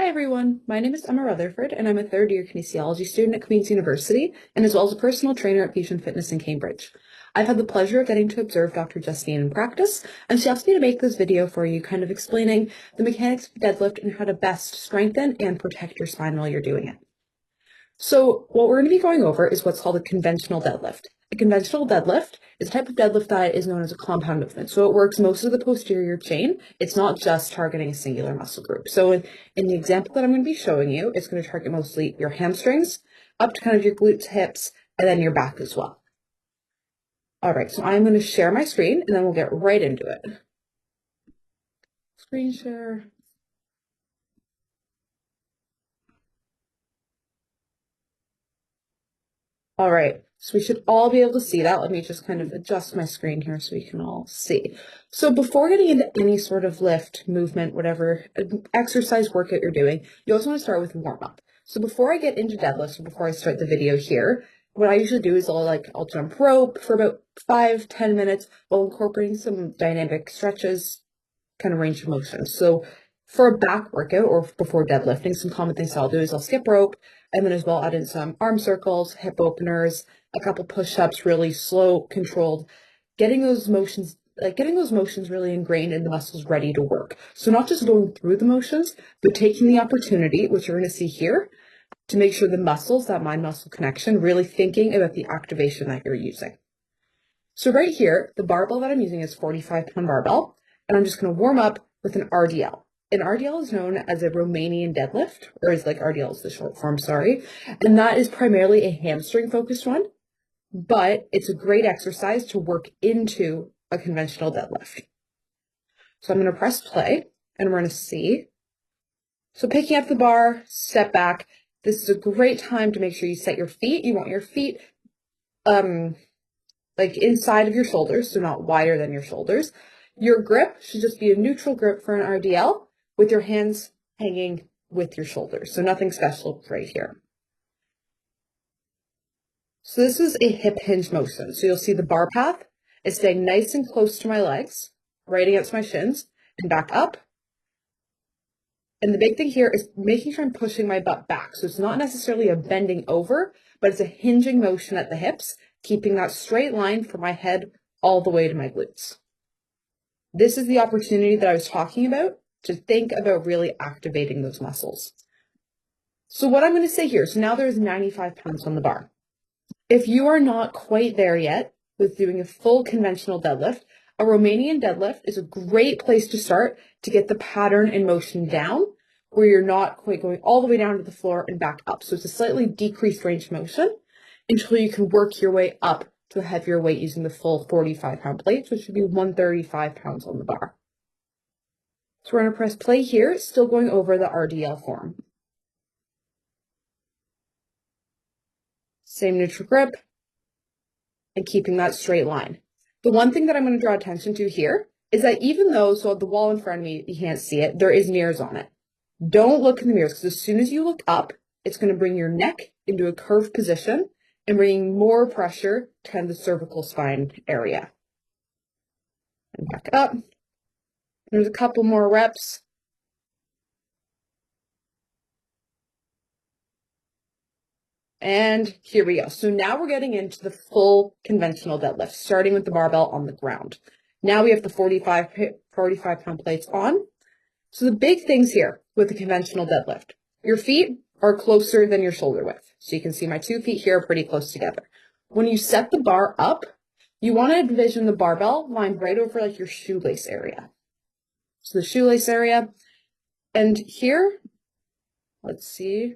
Hi everyone, my name is Emma Rutherford and I'm a third year kinesiology student at Queen's University and as well as a personal trainer at Fusion Fitness in Cambridge. I've had the pleasure of getting to observe Dr. Justine in practice and she asked me to make this video for you kind of explaining the mechanics of deadlift and how to best strengthen and protect your spine while you're doing it. So what we're going to be going over is what's called a conventional deadlift. A conventional deadlift is a type of deadlift that is known as a compound movement. So it works most of the posterior chain. It's not just targeting a singular muscle group. So in the example that I'm going to be showing you, it's going to target mostly your hamstrings, up to kind of your glutes, hips, and then your back as well. All right, so I'm going to share my screen and then we'll get right into it. Screen share. All right, so we should all be able to see that. Let me just kind of adjust my screen here so we can all see. So before getting into any sort of lift, movement, whatever exercise workout you're doing, you also want to start with warm up. So before I get into deadlifts, or before I start the video here, what I usually do is I'll jump rope for about 5-10 minutes while incorporating some dynamic stretches, kind of range of motion. So for a back workout or before deadlifting, some common things I'll do is I'll skip rope and then as well add in some arm circles, hip openers, a couple push-ups, really slow, controlled, getting those motions really ingrained in the muscles ready to work. So not just going through the motions, but taking the opportunity, which you're going to see here, to make sure the muscles, that mind-muscle connection, really thinking about the activation that you're using. So right here, the barbell that I'm using is 45-pound barbell, and I'm just going to warm up with an RDL. An RDL is known as a Romanian deadlift, or is like RDL is the short form, sorry. And that is primarily a hamstring focused one, but it's a great exercise to work into a conventional deadlift. So I'm going to press play and we're going to see. So picking up the bar, step back. This is a great time to make sure you set your feet. You want your feet, like inside of your shoulders, so not wider than your shoulders. Your grip should just be a neutral grip for an RDL with your hands hanging with your shoulders. So nothing special right here. So this is a hip hinge motion. So you'll see the bar path is staying nice and close to my legs, right against my shins, and back up. And the big thing here is making sure I'm pushing my butt back. So it's not necessarily a bending over, but it's a hinging motion at the hips, keeping that straight line from my head all the way to my glutes. This is the opportunity that I was talking about to think about really activating those muscles. So what I'm going to say here, so now there's 95 pounds on the bar. If you are not quite there yet with doing a full conventional deadlift, a Romanian deadlift is a great place to start to get the pattern and motion down where you're not quite going all the way down to the floor and back up. So it's a slightly decreased range of motion until you can work your way up to a heavier weight using the full 45-pound plates, which would be 135 pounds on the bar. So we're going to press play here, still going over the RDL form. Same neutral grip and keeping that straight line. The one thing that I'm going to draw attention to here is that even though, so the wall in front of me, you can't see it, there is mirrors on it. Don't look in the mirrors because as soon as you look up, it's going to bring your neck into a curved position and bringing more pressure to kind of the cervical spine area. And back up. There's a couple more reps. And here we go. So now we're getting into the full conventional deadlift, starting with the barbell on the ground. Now we have the 45-pound plates on. So the big things here with the conventional deadlift, your feet are closer than your shoulder width. So you can see my 2 feet here are pretty close together. When you set the bar up, you want to envision the barbell lined right over like your shoelace area. So the shoelace area. And here, let's see.